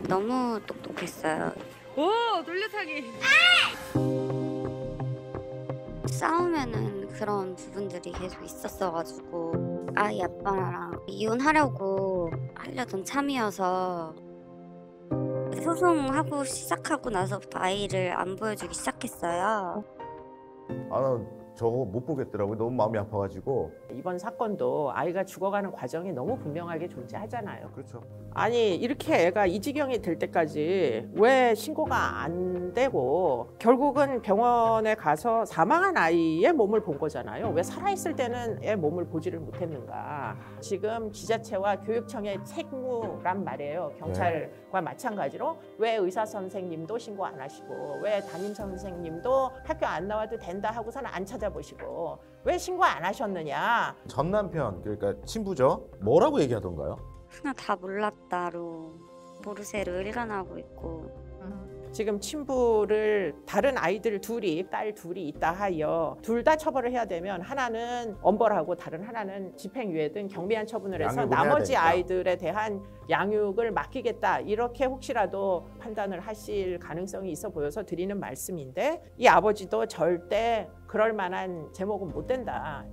너무 똑똑했어요. 오, 돌려차기. 싸우면은 그런 부분들이 계속 있었어가지고 아이 아빠랑 이혼하려고 하려던 참이어서 소송하고 시작하고 나서부터 아이를 안 보여주기 시작했어요. 아, 나 저거 못 보겠더라고요. 너무 마음이 아파가지고. 이번 사건도 아이가 죽어가는 과정이 너무 분명하게 존재하잖아요. 그렇죠. 아니, 이렇게 애가 이 지경이 될 때까지 왜 신고가 안 되고 결국은 병원에 가서 사망한 아이의 몸을 본 거잖아요. 왜 살아있을 때는 애 몸을 보지를 못했는가. 지금 지자체와 교육청의 책무란 말이에요. 경찰과 마찬가지로 왜 의사 선생님도 신고 안 하시고 왜 담임 선생님도 학교 안 나와도 된다 하고서는 안 찾아보시고 왜 신고 안 하셨느냐. 전 남편, 그러니까 친부죠. 뭐라고 얘기하던가요? 그냥 다 몰랐다로 모르쇠로 일관하고 있고. 지금 친부를 다른 아이들 둘이, 딸 둘이 있다 하여 둘 다 처벌을 해야 되면 하나는 엄벌하고 다른 하나는 집행유예 등 경미한 처분을 해서 양육을 해야 나머지 되니까. 아이들에 대한 양육을 맡기겠다, 이렇게 혹시라도 판단을 하실 가능성이 있어 보여서 드리는 말씀인데, 이 아버지도 절대 그럴 만한 제목은 못 된다.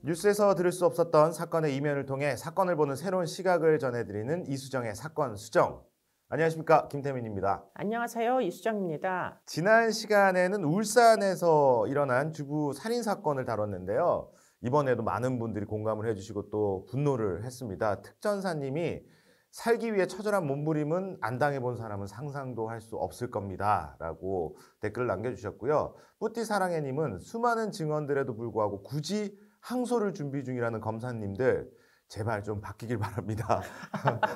뉴스에서 들을 수 없었던 사건의 이면을 통해 사건을 보는 새로운 시각을 전해드리는 이수정의 사건 수정. 안녕하십니까, 김태민입니다. 안녕하세요, 이수정입니다. 지난 시간에는 울산에서 일어난 주부 살인 사건을 다뤘는데요. 이번에도 많은 분들이 공감을 해주시고 또 분노를 했습니다. 특전사님이 살기 위해 처절한 몸부림은 안 당해본 사람은 상상도 할 수 없을 겁니다 라고 댓글을 남겨주셨고요. 뿌띠사랑해님은 수많은 증언들에도 불구하고 굳이 항소를 준비 중이라는 검사님들 제발 좀 바뀌길 바랍니다.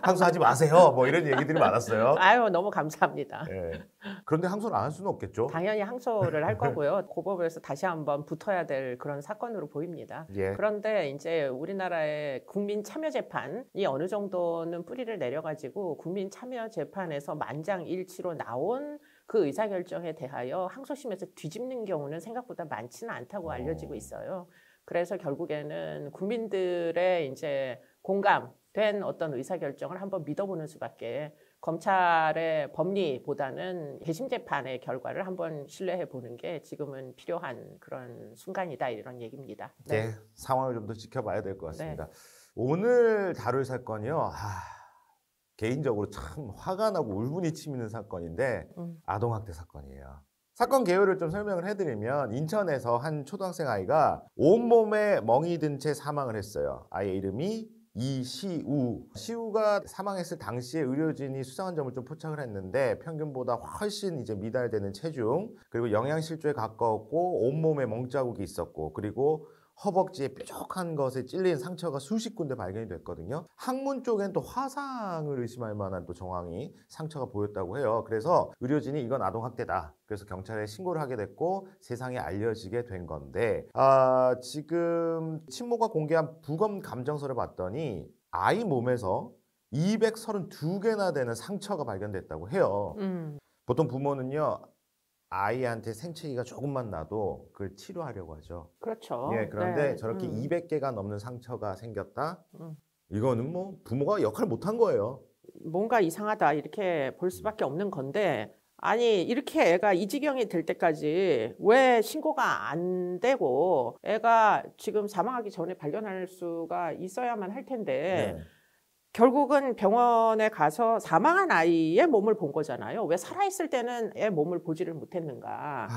항소하지 마세요. 뭐 이런 얘기들이 많았어요. 아유, 너무 감사합니다. 예. 그런데 항소를 안 할 수는 없겠죠. 당연히 항소를 할 거고요. 고법에서 다시 한번 붙어야 될 그런 사건으로 보입니다. 예. 그런데 이제 우리나라의 국민참여재판이 어느 정도는 뿌리를 내려가지고 국민참여재판에서 만장일치로 나온 그 의사결정에 대하여 항소심에서 뒤집는 경우는 생각보다 많지는 않다고 알려지고 있어요. 그래서 결국에는 국민들의 이제 공감된 어떤 의사결정을 한번 믿어보는 수밖에, 검찰의 법리보다는 배심 재판의 결과를 한번 신뢰해 보는 게 지금은 필요한 그런 순간이다, 이런 얘기입니다. 네, 상황을 좀 더 지켜봐야 될 것 같습니다. 오늘 다룰 사건이요. 개인적으로 참 화가 나고 울분이 치미는 사건인데 아동학대 사건이에요. 사건 개요를 좀 설명을 해드리면 인천에서 한 초등학생 아이가 온몸에 멍이 든 채 사망을 했어요. 아이의 이름이 이시우. 시우가 사망했을 당시에 의료진이 수상한 점을 좀 포착을 했는데 평균보다 훨씬 이제 미달되는 체중, 그리고 영양실조에 가까웠고 온몸에 멍자국이 있었고, 그리고 허벅지에 뾰족한 것에 찔린 상처가 수십 군데 발견이 됐거든요. 항문 쪽엔 또 화상을 의심할 만한 또 정황이 상처가 보였다고 해요. 그래서 의료진이 이건 아동학대다. 그래서 경찰에 신고를 하게 됐고 세상에 알려지게 된 건데, 지금 친모가 공개한 부검 감정서를 봤더니 아이 몸에서 232개나 되는 상처가 발견됐다고 해요. 보통 부모는요, 아이한테 생채기가 조금만 나도 그걸 치료하려고 하죠. 그렇죠. 예, 그런데 네. 저렇게 200개가 넘는 상처가 생겼다? 이거는 뭐 부모가 역할을 못한 거예요. 뭔가 이상하다, 이렇게 볼 수밖에 없는 건데, 아니, 이렇게 애가 이 지경이 될 때까지 왜 신고가 안 되고 애가 지금 사망하기 전에 발견할 수가 있어야만 할 텐데, 네. 결국은 병원에 가서 사망한 아이의 몸을 본 거잖아요. 왜 살아있을 때는 애 몸을 보지를 못했는가.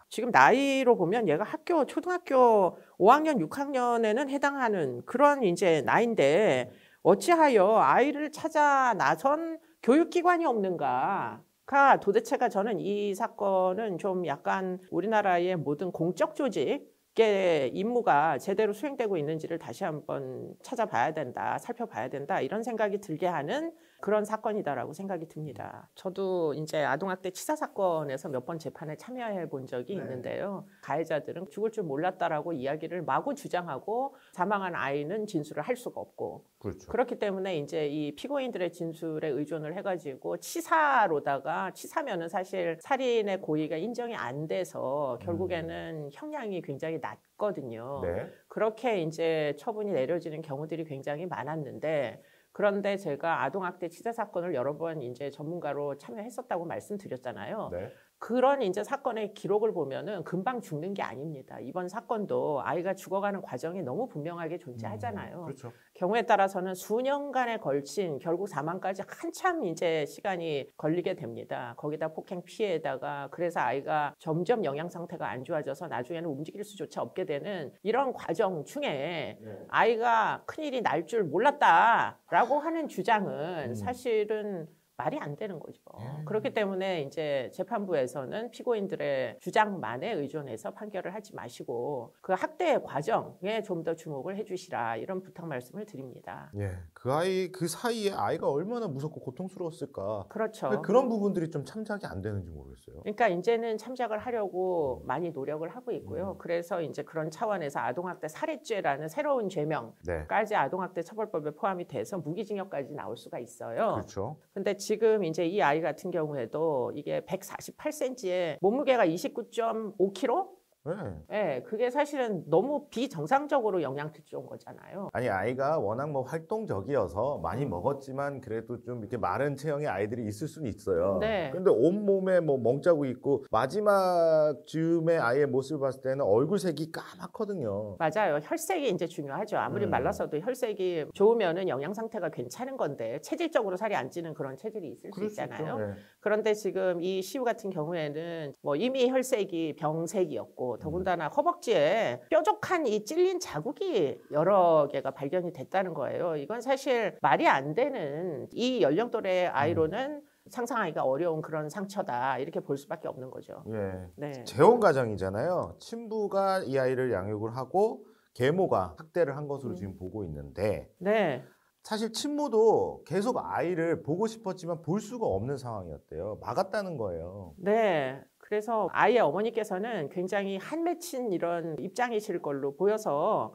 지금 나이로 보면 얘가 초등학교 5학년, 6학년에는 해당하는 그런 이제 나이인데, 어찌하여 아이를 찾아 나선 교육기관이 없는가가 도대체가, 저는 이 사건은 좀 약간 우리나라의 모든 공적 조직의 임무가 제대로 수행되고 있는지를 다시 한번 찾아봐야 된다, 살펴봐야 된다, 이런 생각이 들게 하는 그런 사건이다라고 생각이 듭니다. 저도 이제 아동학대 치사 사건에서 몇 번 재판에 참여해 본 적이 있는데요. 가해자들은 죽을 줄 몰랐다라고 이야기를 마구 주장하고 사망한 아이는 진술을 할 수가 없고 그렇죠. 그렇기 때문에 이제 이 피고인들의 진술에 의존을 해가지고 치사면은 사실 살인의 고의가 인정이 안 돼서 결국에는 형량이 굉장히 낮거든요. 네. 그렇게 이제 처분이 내려지는 경우들이 굉장히 많았는데 그런데 제가 아동학대 치사 사건을 여러 번 이제 전문가로 참여했었다고 말씀드렸잖아요. 네. 그런 이제 사건의 기록을 보면은 금방 죽는 게 아닙니다. 이번 사건도 아이가 죽어가는 과정이 너무 분명하게 존재하잖아요. 그렇죠. 경우에 따라서는 수년간에 걸친 결국 사망까지 한참 이제 시간이 걸리게 됩니다. 거기다 폭행 피해에다가 그래서 아이가 점점 영양 상태가 안 좋아져서 나중에는 움직일 수조차 없게 되는 이런 과정 중에 아이가 큰일이 날 줄 몰랐다라고 하는 주장은 사실은 말이 안 되는 거죠. 그렇기 때문에 이제 재판부에서는 피고인들의 주장만에 의존해서 판결을 하지 마시고 그 학대의 과정에 좀 더 주목을 해주시라 이런 부탁 말씀을 드립니다. 예, 그 사이에 아이가 얼마나 무섭고 고통스러웠을까. 그렇죠. 왜 그런 부분들이 좀 참작이 안 되는지 모르겠어요. 그러니까 이제는 참작을 하려고 많이 노력을 하고 있고요. 그래서 이제 그런 차원에서 아동학대 살해죄라는 새로운 죄명까지 아동학대 처벌법에 포함이 돼서 무기징역까지 나올 수가 있어요. 그렇죠. 근데 지금 이제 이 아이 같은 경우에도 이게 148cm에 몸무게가 29.5kg? 네. 네, 그게 사실은 너무 비정상적으로 영양실 좋은 거잖아요. 아니 아이가 워낙 뭐 활동적이어서 많이 먹었지만 그래도 좀 이렇게 마른 체형의 아이들이 있을 수는 있어요. 네. 근데 온몸에 뭐 멍자국 있고 마지막 즈음에 아이의 모습을 봤을 때는 얼굴색이 까맣거든요. 맞아요. 혈색이 이제 중요하죠. 아무리 말라서도 혈색이 좋으면은 영양 상태가 괜찮은 건데 체질적으로 살이 안 찌는 그런 체질이 있을 수 있잖아요. 네. 그런데 지금 이 시우 같은 경우에는 뭐 이미 혈색이 병색이었고 더군다나 허벅지에 뾰족한 이 찔린 자국이 여러 개가 발견이 됐다는 거예요. 이건 사실 말이 안 되는 이 연령대의 아이로는 상상하기가 어려운 그런 상처다 이렇게 볼 수밖에 없는 거죠. 예. 네. 재혼 가정이잖아요. 친부가 이 아이를 양육을 하고 계모가 학대를 한 것으로 지금 보고 있는데 네. 사실 친모도 계속 아이를 보고 싶었지만 볼 수가 없는 상황이었대요. 막았다는 거예요. 네. 그래서 아이의 어머니께서는 굉장히 한맺힌 이런 입장이실 걸로 보여서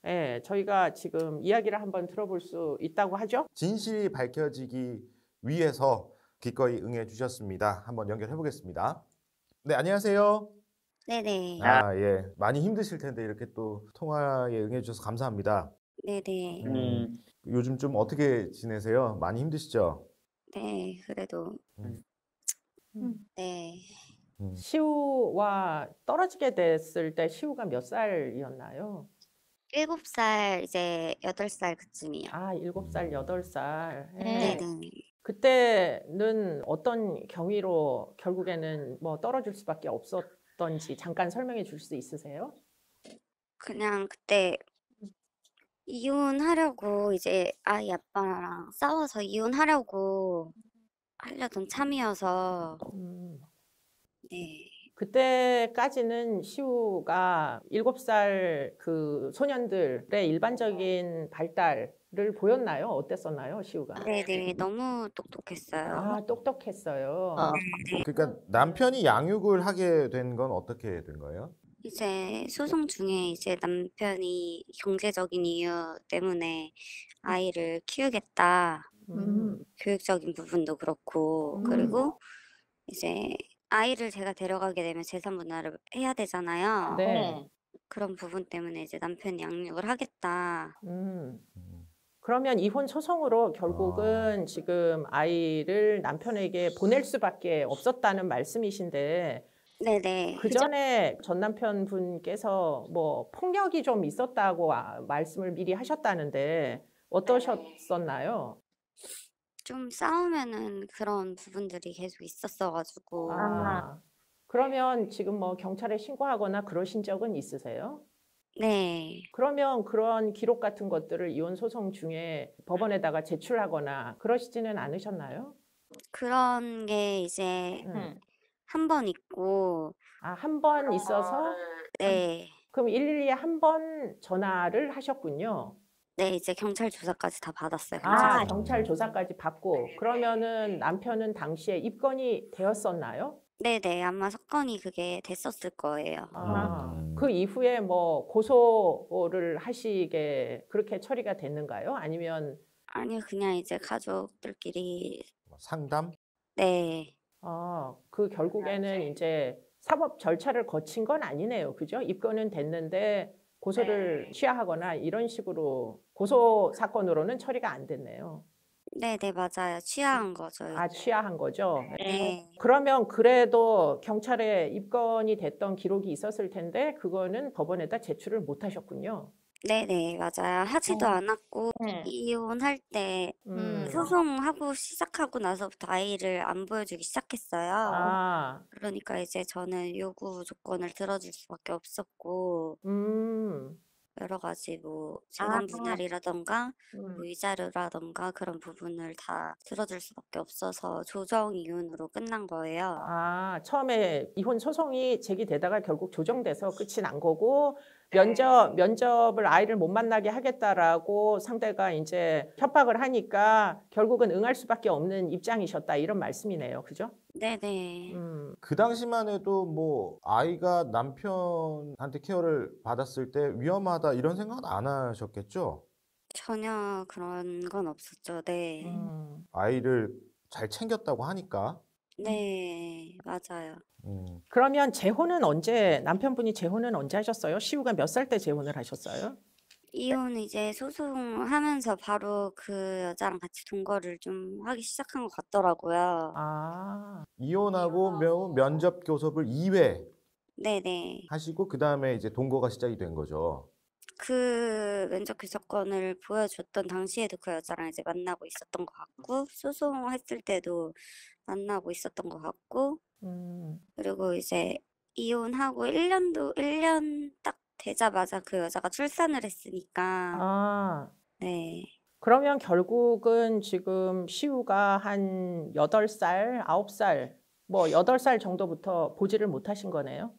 예. 저희가 지금 이야기를 한번 들어볼 수 있다고 하죠. 진실이 밝혀지기 위해서 기꺼이 응해 주셨습니다. 한번 연결해 보겠습니다. 네, 안녕하세요. 네네. 예. 많이 힘드실 텐데 이렇게 또 통화에 응해 주셔서 감사합니다. 네네. 요즘 좀 어떻게 지내세요? 많이 힘드시죠? 네, 그래도. 네. 시우와 떨어지게 됐을 때 시우가 몇 살이었나요? 7살, 이제 8살 그쯤이요. 아, 7살, 8살. 네네. 그때는 어떤 경위로 결국에는 뭐 떨어질 수밖에 없었던지 잠깐 설명해 줄 수 있으세요? 그냥 그때 이혼하려고 이제 아이 아빠랑 싸워서 이혼하려고 하려던 참이어서 네. 그때까지는 시우가 7살 그 소년들의 일반적인 발달을 보였나요? 어땠었나요, 시우가? 네네. 너무 똑똑했어요. 아, 똑똑했어요. 그러니까 남편이 양육을 하게 된 건 어떻게 된 거예요? 이제 소송 중에 이제 남편이 경제적인 이유 때문에 아이를 키우겠다. 교육적인 부분도 그렇고 그리고 이제 아이를 제가 데려가게 되면 재산 분할을 해야 되잖아요. 네. 그런 부분 때문에 이제 남편이 양육을 하겠다. 그러면 이혼 소송으로 결국은 지금 아이를 남편에게 보낼 수밖에 없었다는 말씀이신데 네네. 그 전에 전 남편분께서 뭐 폭력이 좀 있었다고 말씀을 미리 하셨다는데 어떠셨었나요? 좀 싸우면은 그런 부분들이 계속 있었어가지고. 그러면 지금 뭐 경찰에 신고하거나 그러신 적은 있으세요? 네. 그러면 그런 기록 같은 것들을 이혼 소송 중에 법원에다가 제출하거나 그러시지는 않으셨나요? 그런 게 이제 한 번 있고. 한 번 있어서? 네. 그럼 112에 한 번 전화를 하셨군요. 네, 이제 경찰 조사까지 다 받았어요. 아, 경찰서. 경찰 조사까지 받고 그러면은 남편은 당시에 입건이 되었었나요? 네네, 아마 사건이 그게 됐었을 거예요. 그 이후에 뭐 고소를 하시게 그렇게 처리가 됐는가요? 아니면 아니요, 그냥 이제 가족들끼리. 상담? 네. 그 결국에는 이제 사법 절차를 거친 건 아니네요. 그죠? 입건은 됐는데 고소를 취하하거나 이런 식으로 고소 사건으로는 처리가 안 됐네요. 네네, 맞아요. 취하한 거죠, 아, 이제. 취하한 거죠? 네. 그러면 그래도 경찰에 입건이 됐던 기록이 있었을 텐데 그거는 법원에다 제출을 못 하셨군요. 네네, 맞아요. 하지도 않았고, 이혼할 때 소송하고 시작하고 나서부터 아이를 안 보여주기 시작했어요. 아, 그러니까 이제 저는 요구 조건을 들어줄 수밖에 없었고, 여러 가지 뭐 재산 분할이라던가 뭐 위자료라던가 그런 부분을 다 들어줄 수밖에 없어서 조정 이혼으로 끝난 거예요. 처음에 이혼 소송이 제기되다가 결국 조정돼서 끝이 난 거고 면접을 아이를 못 만나게 하겠다라고 상대가 이제 협박을 하니까 결국은 응할 수밖에 없는 입장이셨다 이런 말씀이네요. 그죠? 네네. 그 당시만 해도 뭐 아이가 남편한테 케어를 받았을 때 위험하다 이런 생각은 안 하셨겠죠? 전혀 그런 건 없었죠. 네. 아이를 잘 챙겼다고 하니까. 네, 맞아요. 그러면 남편분이 재혼은 언제 하셨어요? 시우가 몇 살 때 재혼을 하셨어요? 이혼 이제 소송하면서 바로 그 여자랑 같이 동거를 좀 하기 시작한 것 같더라고요. 이혼하고 면접 교섭을 2회 네네. 하시고 그 다음에 이제 동거가 시작이 된 거죠. 그 면접 교섭권을 보여줬던 당시에도 그 여자랑 이제 만나고 있었던 것 같고, 소송했을 때도 만나고 있었던 것 같고, 그리고 이제 이혼하고 1년 딱 되자마자 그 여자가 출산을 했으니까, 네. 그러면 결국은 지금 시우가 한 8살, 9살, 뭐 8살 정도부터 보지를 못하신 거네요.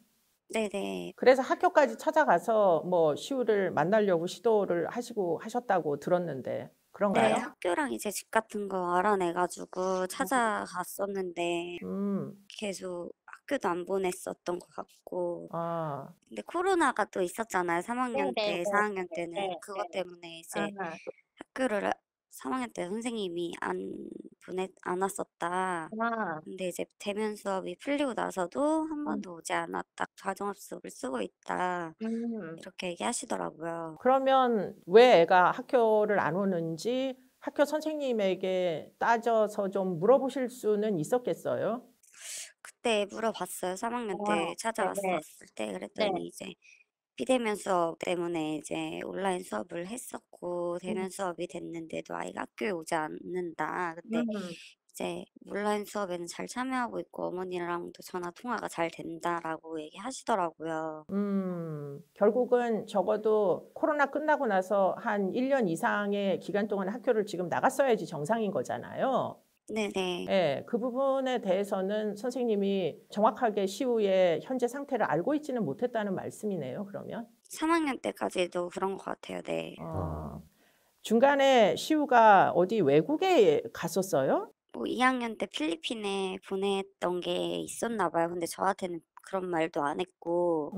네네. 그래서 학교까지 찾아가서 뭐 시우를 만나려고 시도를 하셨다고 들었는데 네, 그런가요? 학교랑 이제 집 같은 거 알아내가지고 찾아갔었는데, 계속 학교도 안 보냈었던 것 같고, 근데 코로나가 또 있었잖아요. 3학년 때, 4학년 때는. 그것 때문에 이제 학교를 3학년 때 선생님이 안 왔었다. 근데 이제 대면 수업이 풀리고 나서도 한 번도 오지 않았다. 가정합 수업을 쓰고 있다. 이렇게 얘기하시더라고요. 그러면 왜 애가 학교를 안 오는지 학교 선생님에게 따져서 좀 물어보실 수는 있었겠어요? 그때 물어봤어요. 3학년 때 찾아왔었을 때. 그랬더니 이제 비대면 수업 때문에 이제 온라인 수업을 했었고, 대면 수업이 됐는데도 아이가 학교에 오지 않는다. 근데 이제 온라인 수업에는 잘 참여하고 있고 어머니랑도 전화 통화가 잘 된다라고 얘기하시더라고요. 결국은 적어도 코로나 끝나고 나서 한 1년 이상의 기간 동안 학교를 지금 나갔어야지 정상인 거잖아요. 네네. 예, 그 부분에 대해서는 선생님이 정확하게 시우의 현재 상태를 알고 있지는 못했다는 말씀이네요, 그러면. 3학년 때까지도 그런 것 같아요. 네. 중간에 시우가 어디 외국에 갔었어요? 뭐 2학년 때 필리핀에 보냈던 게 있었나 봐요. 근데 저한테는 그런 말도 안 했고.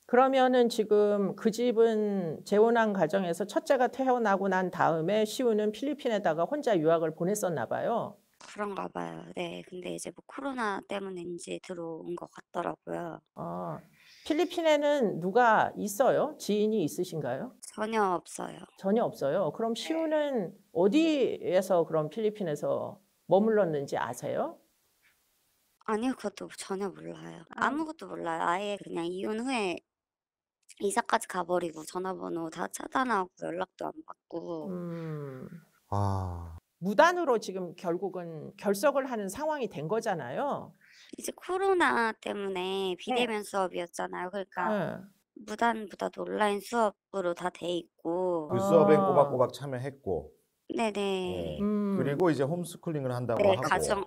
그러면은 지금 그 집은 재혼한 가정에서 첫째가 태어나고 난 다음에 시우는 필리핀에다가 혼자 유학을 보냈었나 봐요. 그런가 봐요. 네. 근데 이제 뭐 코로나 때문인지 들어온 것 같더라고요. 필리핀에는 누가 있어요? 지인이 있으신가요? 전혀 없어요. 전혀 없어요. 그럼 시우는 어디에서 그럼 필리핀에서 머물렀는지 아세요? 아니요. 그것도 전혀 몰라요. 아무것도 몰라요. 아예 그냥 이혼 후에 이사까지 가버리고 전화번호 다 차단하고 연락도 안 받고. 아, 무단으로 지금 결국은 결석을 하는 상황이 된 거잖아요. 이제 코로나 때문에 비대면 수업이었잖아요. 그러니까 네. 무단보다도 온라인 수업으로 다 돼 있고. 그 수업엔 꼬박꼬박 참여했고. 네네. 네. 그리고 이제 홈스쿨링을 한다고 네, 하고.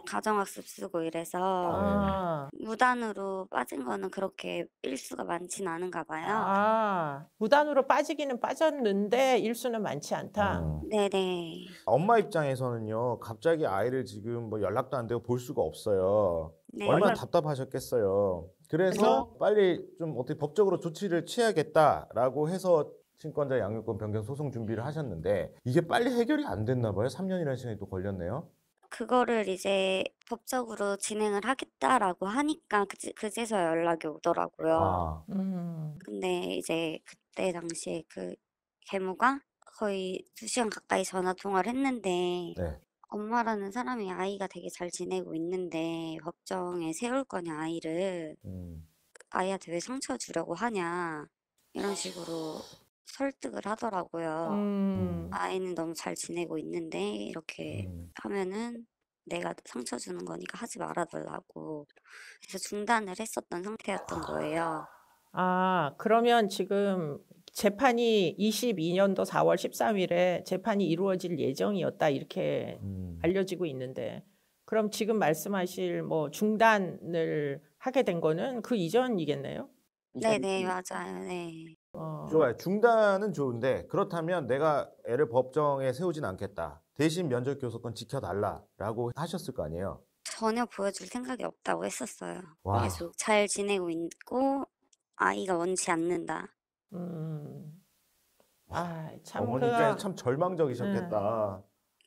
가정학습 쓰고 이래서 아, 무단으로 빠진 거는 그렇게 일수가 많진 않은가 봐요. 아, 무단으로 빠지기는 빠졌는데 일수는 많지 않다. 네네. 엄마 입장에서는요, 갑자기 아이를 지금 뭐 연락도 안 되고 볼 수가 없어요. 네. 얼마나 답답하셨겠어요. 그래서 빨리 좀 어떻게 법적으로 조치를 취하겠다라고 해서 친권자 양육권 변경 소송 준비를 하셨는데 이게 빨리 해결이 안 됐나 봐요. 3년이라는 시간이 또 걸렸네요. 그거를 이제 법적으로 진행을 하겠다라고 하니까 그제서야 연락이 오더라고요. 아, 근데 이제 그때 당시에 그 계모가 거의 2시간 가까이 전화 통화를 했는데 네. 엄마라는 사람이 아이가 되게 잘 지내고 있는데 법정에 세울 거냐 아이를. 아이한테 왜 상처 주려고 하냐 이런 식으로 설득을 하더라고요. 아이는 너무 잘 지내고 있는데 이렇게 하면은 내가 상처 주는 거니까 하지 말아달라고. 그래서 중단을 했었던 상태였던 거예요. 아, 그러면 지금 재판이 22년도 4월 13일에 재판이 이루어질 예정이었다 이렇게 알려지고 있는데 그럼 지금 말씀하실 뭐 중단을 하게 된 거는 그 이전이겠네요? 네네, 맞아요. 네. 좋아요. 중단은 좋은데 그렇다면 내가 애를 법정에 세우진 않겠다. 대신 면접 교섭권 지켜달라라고 하셨을 거 아니에요. 전혀 보여줄 생각이 없다고 했었어요. 와. 계속 잘 지내고 있고 아이가 원치 않는다. 아, 참 어머니 입장에서 참 절망적이셨겠다.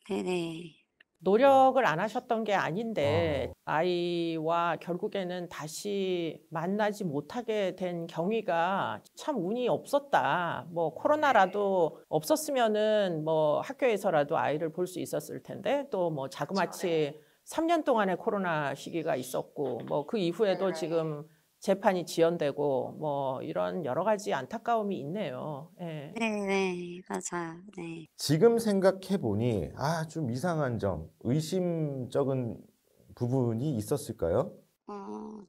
네네. 노력을 안 하셨던 게 아닌데 아이와 결국에는 다시 만나지 못하게 된 경위가 참 운이 없었다. 뭐 코로나라도 없었으면은 뭐 학교에서라도 아이를 볼 수 있었을 텐데 또 뭐 자그마치 3년 동안의 코로나 시기가 있었고 뭐 그 이후에도 지금 재판이 지연되고 뭐 이런 여러 가지 안타까움이 있네요. 예. 네네. 맞아요. 네. 지금 생각해 보니 좀 이상한 점, 의심쩍은 부분이 있었을까요?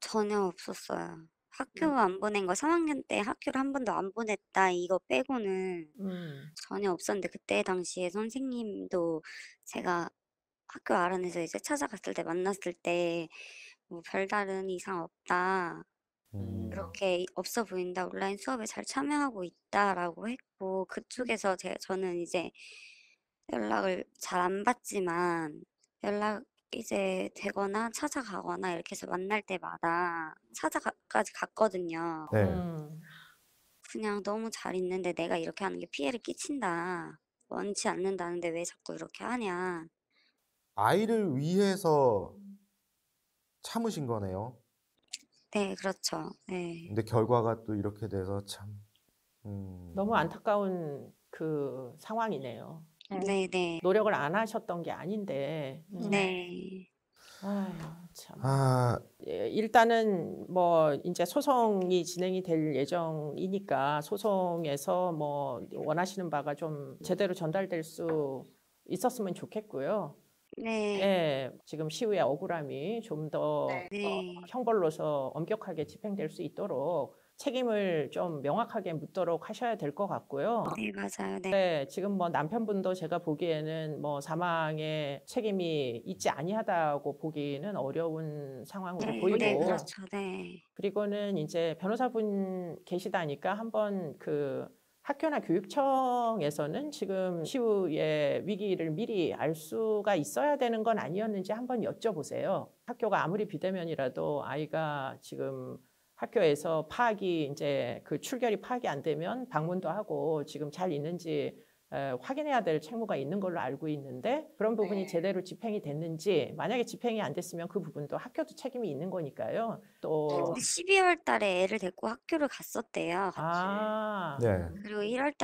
전혀 없었어요. 학교 안 보낸 거 3학년 때 학교를 한 번도 안 보냈다 이거 빼고는 전혀 없었는데 그때 당시에 선생님도 제가 학교 알아내서 이제 찾아갔을 때 만났을 때 뭐 "별다른 이상 없다. 그렇게 없어 보인다. 온라인 수업에 잘 참여하고 있다."라고 했고 그쪽에서 저는 이제 연락을 잘 안 받지만 연락 이제 되거나 찾아가거나 이렇게 해서 만날 때마다 찾아가까지 갔거든요. 네. 그냥 "너무 잘 있는데 내가 이렇게 하는 게 피해를 끼친다. 원치 않는다는데 왜 자꾸 이렇게 하냐." 아이를 위해서 참으신 거네요. 네, 그렇죠. 네. 근데 결과가 또 이렇게 돼서 참. 너무 안타까운 그 상황이네요. 네네. 노력을 안 하셨던 게 아닌데. 네. 아유, 참. 예. 일단은 뭐 이제 소송이 진행이 될 예정이니까 소송에서 뭐 원하시는 바가 좀 제대로 전달될 수 있었으면 좋겠고요. 네. 예, 지금 시우의 억울함이 좀 더 네. 형벌로서 엄격하게 집행될 수 있도록 책임을 좀 명확하게 묻도록 하셔야 될 것 같고요. 네, 맞아요. 네. 네, 지금 뭐 남편분도 제가 보기에는 뭐 사망에 책임이 있지 아니하다고 보기는 어려운 상황으로 네, 보이고 네, 그렇죠. 네. 그리고는 이제 변호사분 계시다니까 한번 그 학교나 교육청에서는 지금 시우의 위기를 미리 알 수가 있어야 되는 건 아니었는지 한번 여쭤보세요. 학교가 아무리 비대면이라도 아이가 지금 학교에서 파악이 이제 그 출결이 파악이 안 되면 방문도 하고 지금 잘 있는지 확인해야 될 책무가 있는 걸로 알고 있는데 그런 부분이 제대로 집행이 됐는지 만약에 집행이 안 됐으면 그 부분도 학교도 책임이 있는 거니까요. 또 근데 12월 달에 애를 데리고 학교를 갔었대요, 같이. 네. 그리고 1월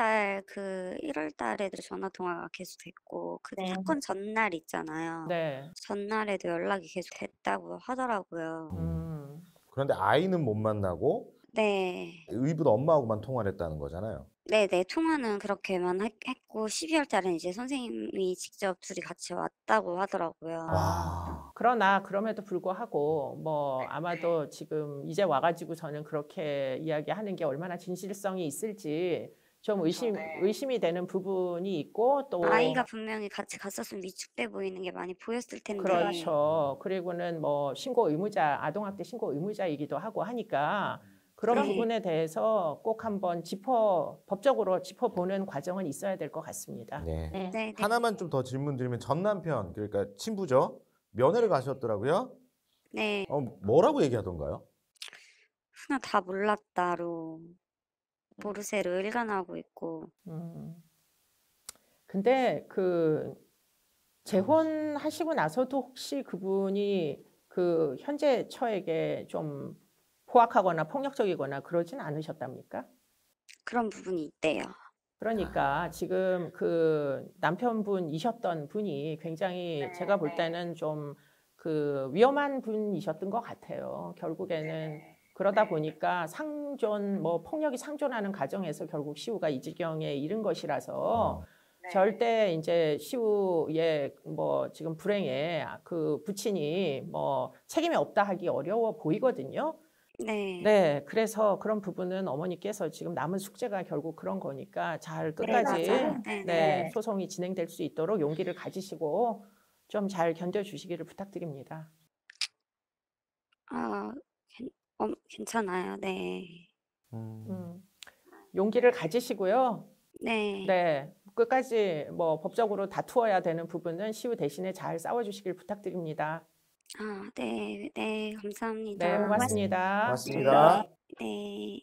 달에도 전화 통화가 계속 됐고 그 사건 전날 있잖아요. 네. 전날에도 연락이 계속 됐다고 하더라고요. 그런데 아이는 못 만나고 네. 의붓 엄마하고만 통화를 했다는 거잖아요. 네네. 통화는 그렇게만 했고 12월 달에는 이제 선생님이 직접 둘이 같이 왔다고 하더라고요. 와. 그러나 그럼에도 불구하고 뭐 아마도 지금 이제 와가지고 저는 그렇게 이야기하는 게 얼마나 진실성이 있을지 좀 의심이 되는 부분이 있고 또 아이가 분명히 같이 갔었으면 위축돼 보이는 게 많이 보였을 텐데. 그렇죠. 그리고는 뭐 신고 의무자, 아동학대 신고 의무자이기도 하고 하니까 그런 네. 부분에 대해서 꼭 한번 법적으로 짚어보는 과정은 있어야 될 것 같습니다. 네. 네, 네. 하나만 좀 더 질문 드리면 전 남편 그러니까 친부죠. 면회를 가셨더라고요. 네. 뭐라고 얘기하던가요? 하나 다 몰랐다로 모르쇠로 일관하고 있고. 근데 그 재혼하시고 나서도 혹시 그분이 그 현재 처에게 좀 포악하거나 폭력적이거나 그러진 않으셨답니까? 그런 부분이 있대요. 그러니까 지금 그 남편분이셨던 분이 굉장히 제가 볼 때는 좀 그 위험한 분이셨던 것 같아요. 결국에는 그러다 보니까 상존, 뭐 폭력이 상존하는 과정에서 결국 시우가 이 지경에 이른 것이라서 절대 이제 시우의 뭐 지금 불행에 그 부친이 뭐 책임이 없다 하기 어려워 보이거든요. 네. 네, 그래서 그런 부분은 어머니께서 지금 남은 숙제가 결국 그런 거니까 잘 끝까지 맞아요. 네. 소송이 진행될 수 있도록 용기를 가지시고 좀 잘 견뎌주시기를 부탁드립니다. 괜찮아요. 네. 용기를 가지시고요. 네. 네, 끝까지 뭐 법적으로 다투어야 되는 부분은 시우 대신에 잘 싸워주시길 부탁드립니다. 네. 네. 감사합니다. 네, 고맙습니다. 고맙습니다. 네.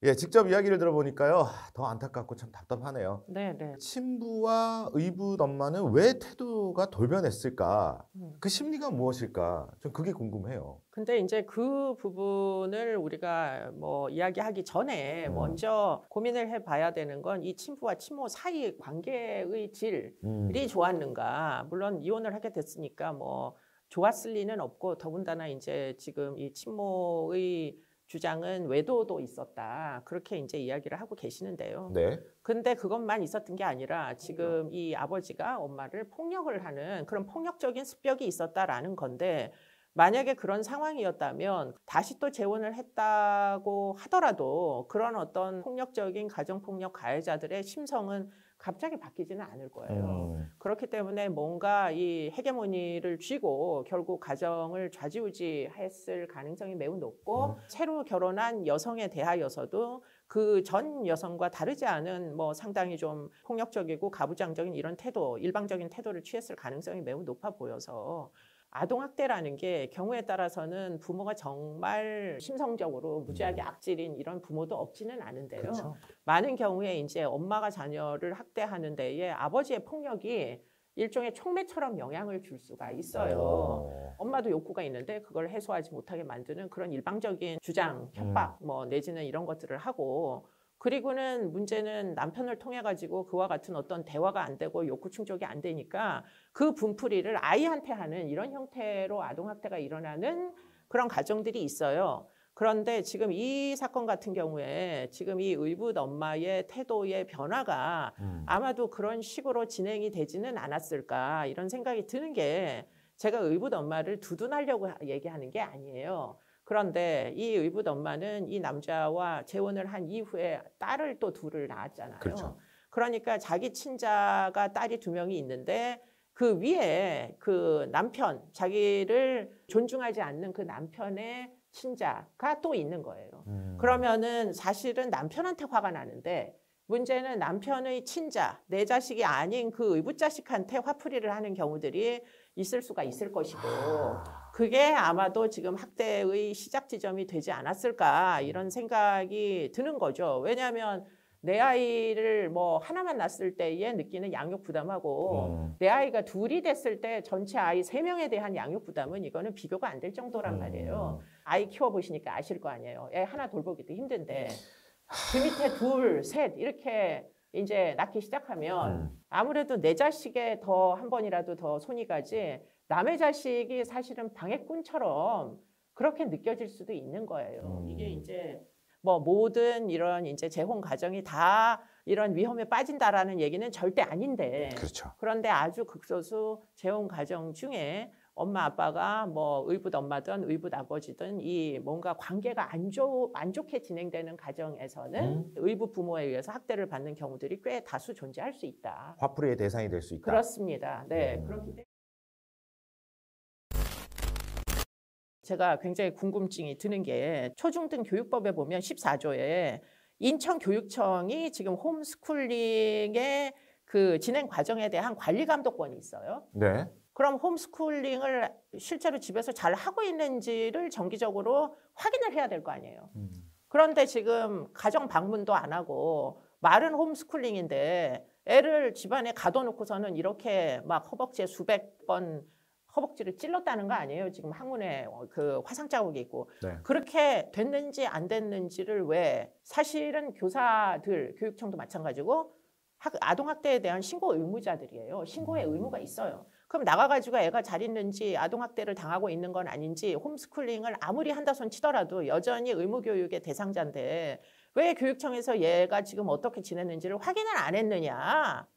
예, 직접 이야기를 들어보니까요. 더 안타깝고 참 답답하네요. 네, 네. 친부와 의붓 엄마는 왜 태도가 돌변했을까? 그 심리가 무엇일까? 전 그게 궁금해요. 근데 이제 그 부분을 우리가 뭐 이야기하기 전에 먼저 고민을 해봐야 되는 건 이 친부와 친모 사이 관계의 질이 좋았는가. 물론 이혼을 하게 됐으니까 뭐 좋았을 리는 없고 더군다나 이제 지금 이 친모의 주장은 외도도 있었다. 그렇게 이제 이야기를 하고 계시는데요. 네. 근데 그것만 있었던 게 아니라 지금 이 아버지가 엄마를 폭력을 하는 그런 폭력적인 습벽이 있었다라는 건데 만약에 그런 상황이었다면 다시 또 재혼을 했다고 하더라도 그런 어떤 폭력적인 가정폭력 가해자들의 심성은 갑자기 바뀌지는 않을 거예요. 그렇기 때문에 뭔가 이 헤게모니를 쥐고 결국 가정을 좌지우지했을 가능성이 매우 높고 새로 결혼한 여성에 대하여서도 그 전 여성과 다르지 않은 뭐 상당히 좀 폭력적이고 가부장적인 이런 태도, 일방적인 태도를 취했을 가능성이 매우 높아 보여서 아동학대라는 게 경우에 따라서는 부모가 정말 심성적으로 무지하게 악질인 이런 부모도 없지는 않은데요. 그렇죠. 많은 경우에 이제 엄마가 자녀를 학대하는 데에 아버지의 폭력이 일종의 촉매처럼 영향을 줄 수가 있어요. 엄마도 욕구가 있는데 그걸 해소하지 못하게 만드는 그런 일방적인 주장, 협박 뭐 내지는 이런 것들을 하고 그리고는 문제는 남편을 통해 가지고 그와 같은 어떤 대화가 안 되고 욕구 충족이 안 되니까 그 분풀이를 아이한테 하는 이런 형태로 아동학대가 일어나는 그런 가정들이 있어요. 그런데 지금 이 사건 같은 경우에 지금 이 의붓 엄마의 태도의 변화가 아마도 그런 식으로 진행이 되지는 않았을까 이런 생각이 드는 게 제가 의붓 엄마를 두둔하려고 얘기하는 게 아니에요. 그런데 이 의붓 엄마는 이 남자와 재혼을 한 이후에 딸을 또 둘을 낳았잖아요. 그렇죠. 그러니까 자기 친자가 딸이 2명이 있는데 그 위에 그 남편, 자기를 존중하지 않는 그 남편의 친자가 또 있는 거예요. 그러면은 사실은 남편한테 화가 나는데 문제는 남편의 친자, 내 자식이 아닌 그 의붓자식한테 화풀이를 하는 경우들이 있을 수가 있을 것이고 그게 아마도 지금 학대의 시작 지점이 되지 않았을까 이런 생각이 드는 거죠. 왜냐하면 내 아이를 뭐 하나만 낳았을 때에 느끼는 양육 부담하고 내 아이가 둘이 됐을 때 전체 아이 3명에 대한 양육 부담은 이거는 비교가 안 될 정도란 말이에요. 아이 키워보시니까 아실 거 아니에요. 애 하나 돌보기도 힘든데 그 밑에 2, 3 이렇게 이제 낳기 시작하면 아무래도 내 자식에 더 한 번이라도 더 손이 가지 남의 자식이 사실은 방해꾼처럼 그렇게 느껴질 수도 있는 거예요. 이게 이제 뭐 모든 이런 이제 재혼 가정이 다 이런 위험에 빠진다라는 얘기는 절대 아닌데 그렇죠. 그런데 아주 극소수 재혼 가정 중에 엄마 아빠가 뭐 의붓 엄마든 의붓 아버지든 이 뭔가 관계가 안 좋게 진행되는 가정에서는 의붓 부모에 의해서 학대를 받는 경우들이 꽤 다수 존재할 수 있다. 화풀이의 대상이 될 수 있다. 그렇습니다. 네, 그렇기 때문에 제가 굉장히 궁금증이 드는 게 초중등 교육법에 보면 14조에 인천교육청이 지금 홈스쿨링의 그 진행 과정에 대한 관리 감독권이 있어요. 네. 그럼 홈스쿨링을 실제로 집에서 잘 하고 있는지를 정기적으로 확인을 해야 될 거 아니에요. 그런데 지금 가정 방문도 안 하고 말은 홈스쿨링인데 애를 집안에 가둬놓고서는 이렇게 막 허벅지에 수백 번 허벅지를 찔렀다는 거 아니에요. 지금 항문에 그 화상 자국이 있고. 네. 그렇게 됐는지 안 됐는지를 왜 사실은 교사들, 교육청도 마찬가지고 아동학대에 대한 신고 의무자들이에요. 신고의 의무가 있어요. 그럼 나가가지고 애가 잘 있는지 아동학대를 당하고 있는 건 아닌지 홈스쿨링을 아무리 한다 손 치더라도 여전히 의무교육의 대상자인데 왜 교육청에서 얘가 지금 어떻게 지냈는지를 확인을 안 했느냐.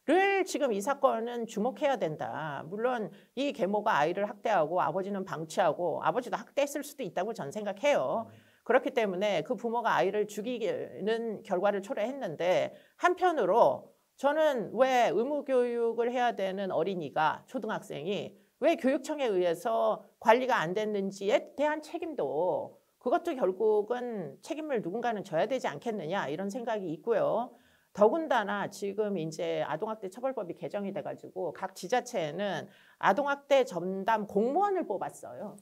를 지금 이 사건은 주목해야 된다. 물론 이 계모가 아이를 학대하고 아버지는 방치하고 아버지도 학대했을 수도 있다고 전 생각해요. 그렇기 때문에 그 부모가 아이를 죽이는 결과를 초래했는데 한편으로 저는 왜 의무교육을 해야 되는 어린이가 초등학생이 왜 교육청에 의해서 관리가 안 됐는지에 대한 책임도 그것도 결국은 책임을 누군가는 져야 되지 않겠느냐 이런 생각이 있고요. 더군다나 지금 이제 아동학대 처벌법이 개정이 돼가지고 각 지자체에는 아동학대 전담 공무원을 뽑았어요.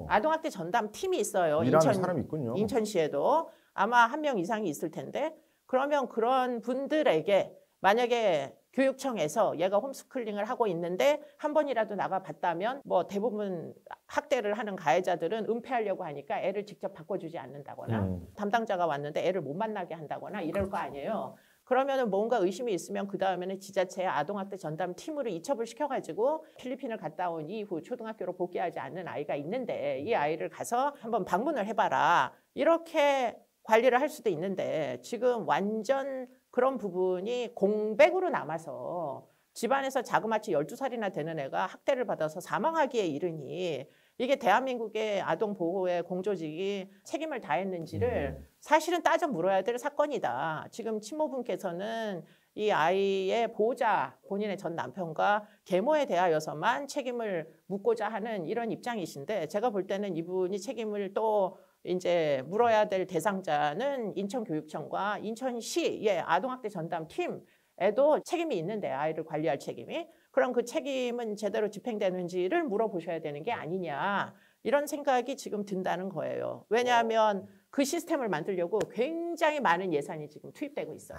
아동학대 전담 팀이 있어요. 일하는 사람이 있군요. 인천시에도 아마 1명 이상이 있을 텐데 그러면 그런 분들에게 만약에 교육청에서 얘가 홈스쿨링을 하고 있는데 한 번이라도 나가봤다면 뭐 대부분 학대를 하는 가해자들은 은폐하려고 하니까 애를 직접 바꿔주지 않는다거나 담당자가 왔는데 애를 못 만나게 한다거나 이럴 거 아니에요. 그러면은 뭔가 의심이 있으면 그 다음에는 지자체의 아동학대 전담 팀으로 이첩을 시켜가지고 필리핀을 갔다 온 이후 초등학교로 복귀하지 않는 아이가 있는데 이 아이를 가서 한번 방문을 해봐라. 이렇게 관리를 할 수도 있는데 지금 완전 그런 부분이 공백으로 남아서 집안에서 자그마치 12살이나 되는 애가 학대를 받아서 사망하기에 이르니 이게 대한민국의 아동보호의 공조직이 책임을 다했는지를 사실은 따져 물어야 될 사건이다. 지금 친모분께서는 이 아이의 보호자, 본인의 전 남편과 계모에 대하여서만 책임을 묻고자 하는 이런 입장이신데 제가 볼 때는 이분이 책임을 또 이제 물어야 될 대상자는 인천교육청과 인천시의 아동학대 전담 팀에도 책임이 있는데 아이를 관리할 책임이. 그럼 그 책임은 제대로 집행되는지를 물어보셔야 되는 게 아니냐. 이런 생각이 지금 든다는 거예요. 왜냐하면 그 시스템을 만들려고 굉장히 많은 예산이 지금 투입되고 있어요.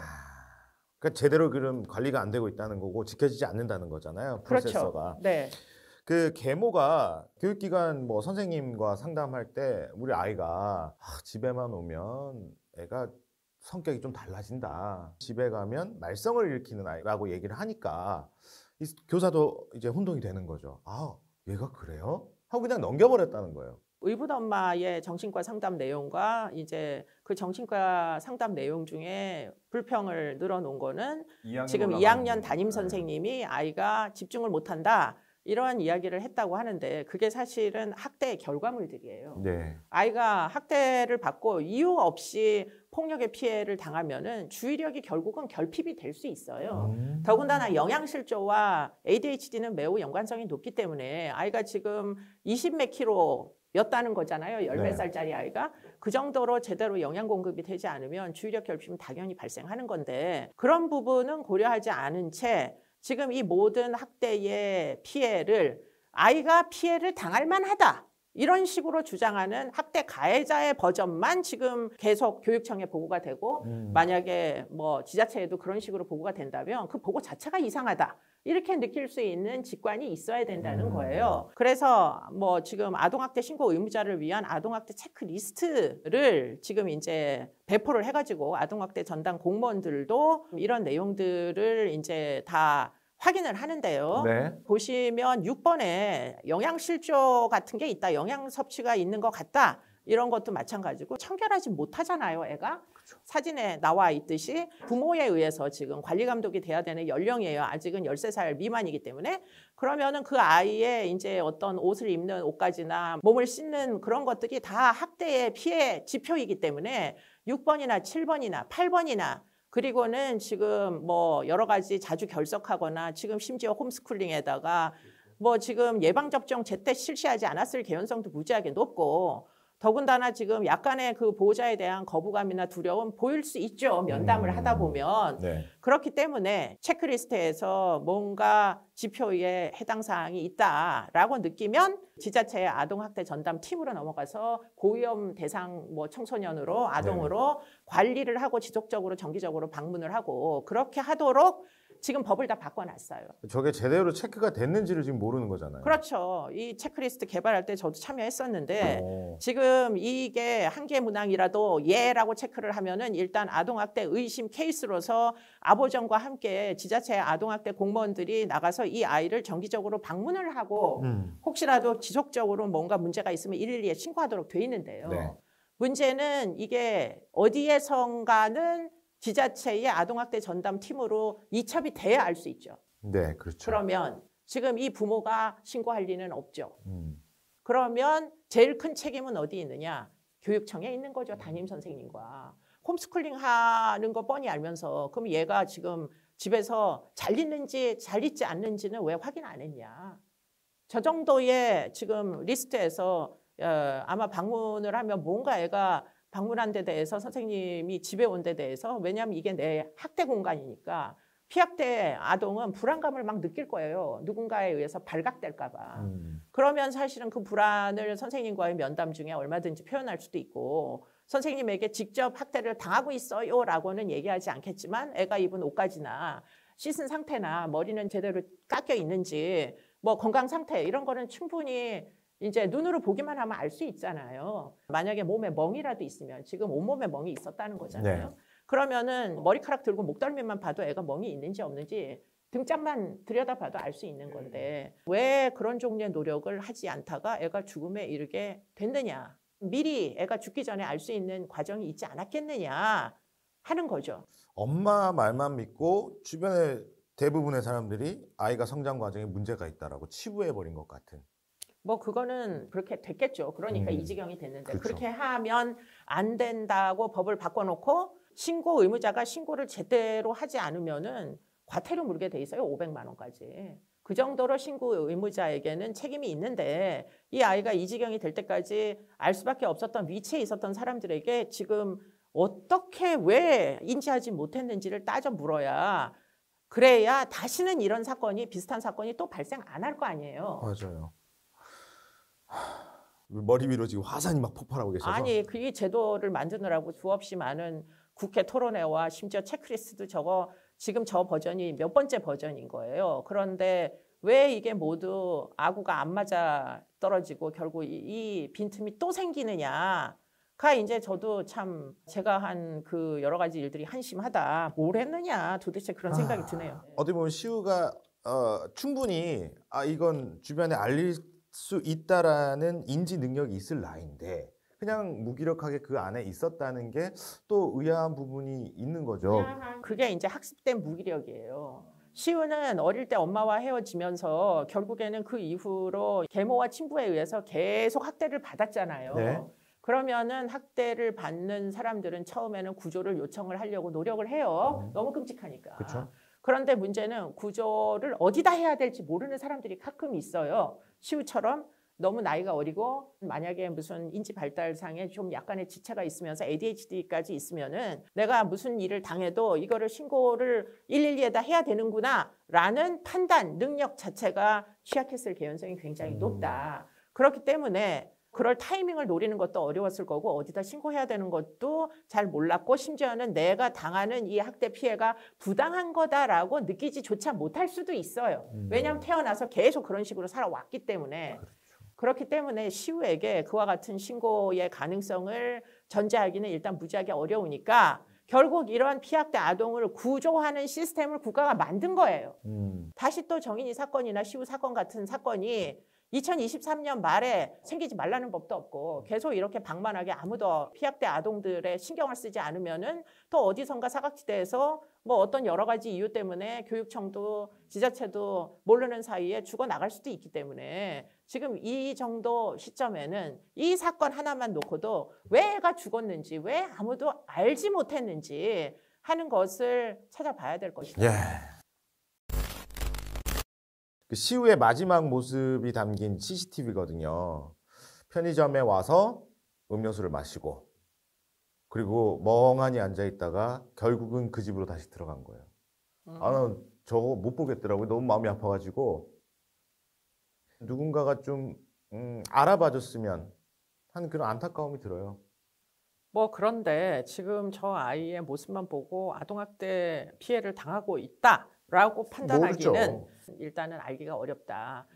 그러니까 제대로 그럼 관리가 안 되고 있다는 거고 지켜지지 않는다는 거잖아요. 프로세서가. 그렇죠. 네. 그 계모가 교육기관 뭐 선생님과 상담할 때 우리 아이가 집에만 오면 애가 성격이 좀 달라진다. 집에 가면 말썽을 일으키는 아이라고 얘기를 하니까 이 교사도 이제 혼동이 되는 거죠. 아, 얘가 그래요? 하고 그냥 넘겨버렸다는 거예요. 의붓 엄마의 정신과 상담 내용과 이제 그 정신과 상담 내용 중에 불평을 늘어놓은 거는 지금 2학년 담임 선생님이 아이가 집중을 못한다. 이러한 이야기를 했다고 하는데 그게 사실은 학대의 결과물들이에요. 네. 아이가 학대를 받고 이유 없이 폭력의 피해를 당하면은 주의력이 결국은 결핍이 될 수 있어요. 더군다나 영양실조와 ADHD는 매우 연관성이 높기 때문에 아이가 지금 20몇 킬로였다는 거잖아요. 10몇 살짜리 아이가. 그 정도로 제대로 영양 공급이 되지 않으면 주의력 결핍은 당연히 발생하는 건데 그런 부분은 고려하지 않은 채 지금 이 모든 학대의 피해를 아이가 피해를 당할 만하다. 이런 식으로 주장하는 학대 가해자의 버전만 지금 계속 교육청에 보고가 되고 만약에 뭐 지자체에도 그런 식으로 보고가 된다면 그 보고 자체가 이상하다. 이렇게 느낄 수 있는 직관이 있어야 된다는 거예요. 그래서 뭐 지금 아동학대 신고 의무자를 위한 아동학대 체크리스트를 지금 이제 배포를 해가지고 아동학대 전담 공무원들도 이런 내용들을 이제 다 확인을 하는데요. 네. 보시면 6번에 영양실조 같은 게 있다. 영양 섭취가 있는 것 같다. 이런 것도 마찬가지고 청결하지 못하잖아요, 애가. 사진에 나와 있듯이 부모에 의해서 지금 관리 감독이 돼야 되는 연령이에요. 아직은 13살 미만이기 때문에. 그러면은 그 아이의 이제 어떤 옷을 입는 옷가지나 몸을 씻는 그런 것들이 다 학대의 피해 지표이기 때문에 6번이나 7번이나 8번이나 그리고는 지금 뭐 여러 가지 자주 결석하거나 지금 심지어 홈스쿨링에다가 뭐 지금 예방접종 제때 실시하지 않았을 개연성도 무지하게 높고 더군다나 지금 약간의 그 보호자에 대한 거부감이나 두려움 보일 수 있죠. 면담을 하다 보면. 네. 그렇기 때문에 체크리스트에서 뭔가 지표에 해당 사항이 있다라고 느끼면 지자체의 아동학대 전담 팀으로 넘어가서 고위험 대상 뭐 청소년으로 아동으로 관리를 하고 지속적으로 정기적으로 방문을 하고 그렇게 하도록 지금 법을 다 바꿔놨어요. 저게 제대로 체크가 됐는지를 지금 모르는 거잖아요. 그렇죠. 이 체크리스트 개발할 때 저도 참여했었는데 지금 이게 한계 문항이라도 예라고 체크를 하면은 일단 아동학대 의심 케이스로서 아보정과 함께 지자체 아동학대 공무원들이 나가서 이 아이를 정기적으로 방문을 하고 혹시라도 지속적으로 뭔가 문제가 있으면 112에 신고하도록 돼 있는데요. 네. 문제는 이게 어디에선가는 지자체의 아동학대 전담팀으로 이첩이 돼야 알 수 있죠. 네, 그렇죠. 그러면 지금 이 부모가 신고할 리는 없죠. 그러면 제일 큰 책임은 어디 있느냐? 교육청에 있는 거죠. 담임 선생님과. 홈스쿨링 하는 거 뻔히 알면서 그럼 얘가 지금 집에서 잘 있는지 잘 있지 않는지는 왜 확인 안 했냐? 저 정도의 지금 리스트에서 아마 방문을 하면 뭔가 애가 방문한 데 대해서 선생님이 집에 온 데 대해서 왜냐하면 이게 내 학대 공간이니까 피학대 아동은 불안감을 막 느낄 거예요. 누군가에 의해서 발각될까 봐. 그러면 사실은 그 불안을 선생님과의 면담 중에 얼마든지 표현할 수도 있고 선생님에게 직접 학대를 당하고 있어요 라고는 얘기하지 않겠지만 애가 입은 옷가지나 씻은 상태나 머리는 제대로 깎여 있는지 뭐 건강 상태 이런 거는 충분히 이제 눈으로 보기만 하면 알 수 있잖아요. 만약에 몸에 멍이라도 있으면 지금 온몸에 멍이 있었다는 거잖아요. 네. 그러면은 머리카락 들고 목덜미만 봐도 애가 멍이 있는지 없는지 등짝만 들여다봐도 알 수 있는 건데 왜 그런 종류의 노력을 하지 않다가 애가 죽음에 이르게 됐느냐. 미리 애가 죽기 전에 알 수 있는 과정이 있지 않았겠느냐 하는 거죠. 엄마 말만 믿고 주변의 대부분의 사람들이 아이가 성장 과정에 문제가 있다라고 치부해버린 것 같은. 뭐 그거는 그렇게 됐겠죠. 그러니까 이 지경이 됐는데 그렇죠. 그렇게 하면 안 된다고 법을 바꿔놓고 신고 의무자가 신고를 제대로 하지 않으면은 과태료 물게 돼 있어요. 500만 원까지. 그 정도로 신고 의무자에게는 책임이 있는데 이 아이가 이 지경이 될 때까지 알 수밖에 없었던 위치에 있었던 사람들에게 지금 어떻게 왜 인지하지 못했는지를 따져 물어야 그래야 다시는 이런 사건이 비슷한 사건이 또 발생 안 할 거 아니에요. 맞아요. 머리 위로 지금 화산이 막 폭발하고 계셔서. 아니, 이 제도를 만드느라고 수없이 많은 국회 토론회와 심지어 체크리스트도 저거 지금 저 버전이 몇 번째 버전인 거예요. 그런데 왜 이게 모두 아구가 안 맞아 떨어지고 결국 이 빈틈이 또 생기느냐가 이제 저도 참 제가 한 그 여러 가지 일들이 한심하다. 뭘 했느냐 도대체 그런 생각이 드네요. 어떻게 보면 시우가 충분히 이건 주변에 알릴 수 있다라는 인지 능력이 있을 나이인데 그냥 무기력하게 그 안에 있었다는 게 또 의아한 부분이 있는 거죠. 그게 이제 학습된 무기력이에요. 시우는 어릴 때 엄마와 헤어지면서 결국에는 그 이후로 계모와 친부에 의해서 계속 학대를 받았잖아요. 네. 그러면은 학대를 받는 사람들은 처음에는 구조를 요청을 하려고 노력을 해요. 너무 끔찍하니까. 그렇죠. 그런데 문제는 구조를 어디다 해야 될지 모르는 사람들이 가끔 있어요. 시우처럼 너무 나이가 어리고 만약에 무슨 인지 발달상에 좀 약간의 지체가 있으면서 ADHD까지 있으면은 내가 무슨 일을 당해도 이거를 신고를 112에다 해야 되는구나 라는 판단, 능력 자체가 취약했을 개연성이 굉장히 높다. 그렇기 때문에 그럴 타이밍을 노리는 것도 어려웠을 거고 어디다 신고해야 되는 것도 잘 몰랐고 심지어는 내가 당하는 이 학대 피해가 부당한 거다라고 느끼지조차 못할 수도 있어요. 왜냐하면 태어나서 계속 그런 식으로 살아왔기 때문에. 그렇죠. 그렇기 때문에 시우에게 그와 같은 신고의 가능성을 전제하기는 일단 무지하게 어려우니까 결국 이러한 피학대 아동을 구조하는 시스템을 국가가 만든 거예요. 다시 또 정인이 사건이나 시우 사건 같은 사건이 2023년 말에 생기지 말라는 법도 없고 계속 이렇게 방만하게 아무도 피학대 아동들의 신경을 쓰지 않으면은 또 어디선가 사각지대에서 뭐 어떤 여러 가지 이유 때문에 교육청도 지자체도 모르는 사이에 죽어나갈 수도 있기 때문에 지금 이 정도 시점에는 이 사건 하나만 놓고도 왜 애가 죽었는지 왜 아무도 알지 못했는지 하는 것을 찾아봐야 될 것이다. 예. 그 시우의 마지막 모습이 담긴 CCTV거든요. 편의점에 와서 음료수를 마시고 그리고 멍하니 앉아있다가 결국은 그 집으로 다시 들어간 거예요. 난 저거 못 보겠더라고요. 너무 마음이 아파가지고 누군가가 좀 알아봐줬으면 하는 그런 안타까움이 들어요. 뭐 그런데 지금 저 아이의 모습만 보고 아동학대 피해를 당하고 있다라고 판단하기는 모르죠. 일단은 알기가 어렵다.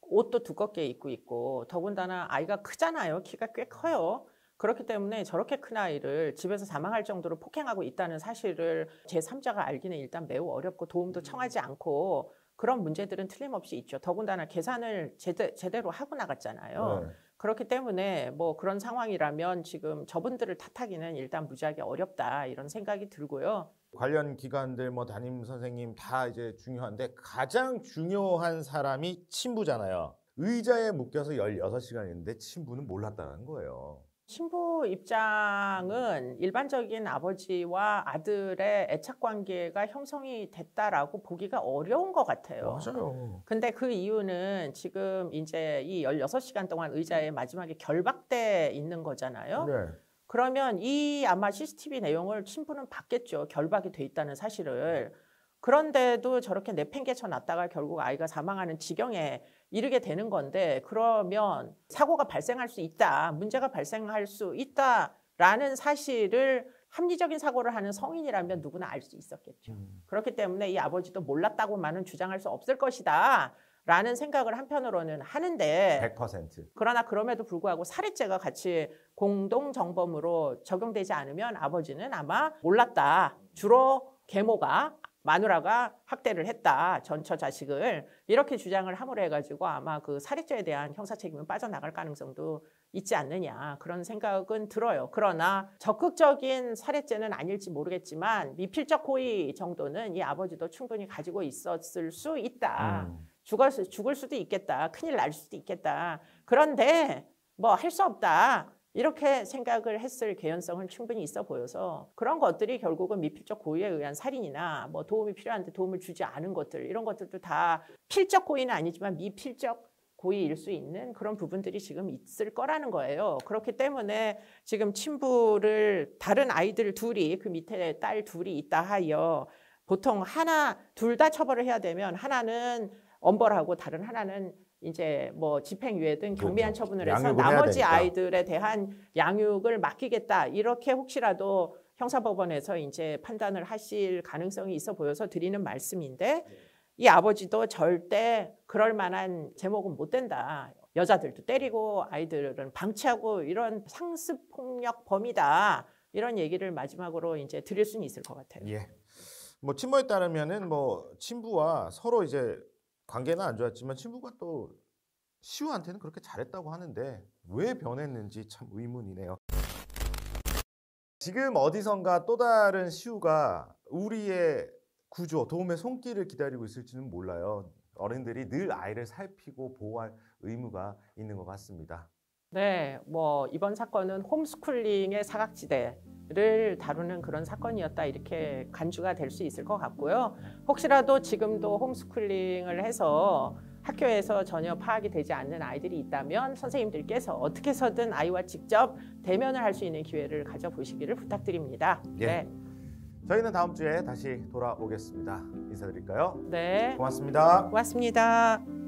옷도 두껍게 입고 있고 더군다나 아이가 크잖아요. 키가 꽤 커요. 그렇기 때문에 저렇게 큰 아이를 집에서 사망할 정도로 폭행하고 있다는 사실을 제3자가 알기는 일단 매우 어렵고 도움도 청하지 않고 그런 문제들은 틀림없이 있죠. 더군다나 계산을 제대로 하고 나갔잖아요. 네. 그렇기 때문에 뭐 그런 상황이라면 지금 저분들을 탓하기는 일단 무지하게 어렵다 이런 생각이 들고요. 관련 기관들 뭐 담임 선생님 다 이제 중요한데 가장 중요한 사람이 친부잖아요. 의자에 묶여서 16시간 있는데 친부는 몰랐다는 거예요. 신부 입장은 일반적인 아버지와 아들의 애착 관계가 형성이 됐다라고 보기가 어려운 것 같아요. 맞아요. 근데 그 이유는 지금 이제 이 16시간 동안 의자에 마지막에 결박돼 있는 거잖아요. 네. 그러면 이 아마 CCTV 내용을 친부는 봤겠죠. 결박이 돼 있다는 사실을. 그런데도 저렇게 내팽개쳐 놨다가 결국 아이가 사망하는 지경에 이르게 되는 건데 그러면 사고가 발생할 수 있다, 문제가 발생할 수 있다라는 사실을 합리적인 사고를 하는 성인이라면 누구나 알 수 있었겠죠. 그렇기 때문에 이 아버지도 몰랐다고만은 주장할 수 없을 것이다 라는 생각을 한편으로는 하는데 100%. 그러나 그럼에도 불구하고 살해죄가 같이 공동정범으로 적용되지 않으면 아버지는 아마 몰랐다. 주로 계모가 마누라가 학대를 했다. 전처 자식을 이렇게 주장을 함으로 해가지고 아마 그 살해죄에 대한 형사책임은 빠져나갈 가능성도 있지 않느냐 그런 생각은 들어요. 그러나 적극적인 살해죄는 아닐지 모르겠지만 미필적 고의 정도는 이 아버지도 충분히 가지고 있었을 수 있다. 죽을 수도 있겠다. 큰일 날 수도 있겠다. 그런데 뭐 할 수 없다. 이렇게 생각을 했을 개연성은 충분히 있어 보여서 그런 것들이 결국은 미필적 고의에 의한 살인이나 뭐 도움이 필요한데 도움을 주지 않은 것들 이런 것들도 다 필적 고의는 아니지만 미필적 고의일 수 있는 그런 부분들이 지금 있을 거라는 거예요. 그렇기 때문에 지금 친부를 다른 아이들 둘이 그 밑에 딸 둘이 있다 하여 보통 둘 다 처벌을 해야 되면 하나는 엄벌하고 다른 하나는 이제 뭐 집행유예든 경미한 처분을 해서 나머지 아이들에 대한 양육을 맡기겠다. 이렇게 혹시라도 형사법원에서 이제 판단을 하실 가능성이 있어 보여서 드리는 말씀인데 이 아버지도 절대 그럴 만한 제목은 못 된다. 여자들도 때리고 아이들은 방치하고 이런 상습폭력 범이다. 이런 얘기를 마지막으로 이제 드릴 수는 있을 것 같아요. 예. 뭐 친모에 따르면은 뭐 친부와 서로 이제 관계는 안 좋았지만 친부가 또 시우한테는 그렇게 잘했다고 하는데 왜 변했는지 참 의문이네요. 지금 어디선가 또 다른 시우가 우리의 구조, 도움의 손길을 기다리고 있을지는 몰라요. 어른들이 늘 아이를 살피고 보호할 의무가 있는 것 같습니다. 네, 뭐 이번 사건은 홈스쿨링의 사각지대를 다루는 그런 사건이었다 이렇게 간주가 될 수 있을 것 같고요. 혹시라도 지금도 홈스쿨링을 해서 학교에서 전혀 파악이 되지 않는 아이들이 있다면 선생님들께서 어떻게 해서든 아이와 직접 대면을 할 수 있는 기회를 가져보시기를 부탁드립니다. 예. 네. 저희는 다음 주에 다시 돌아오겠습니다. 인사드릴까요? 네. 고맙습니다. 고맙습니다.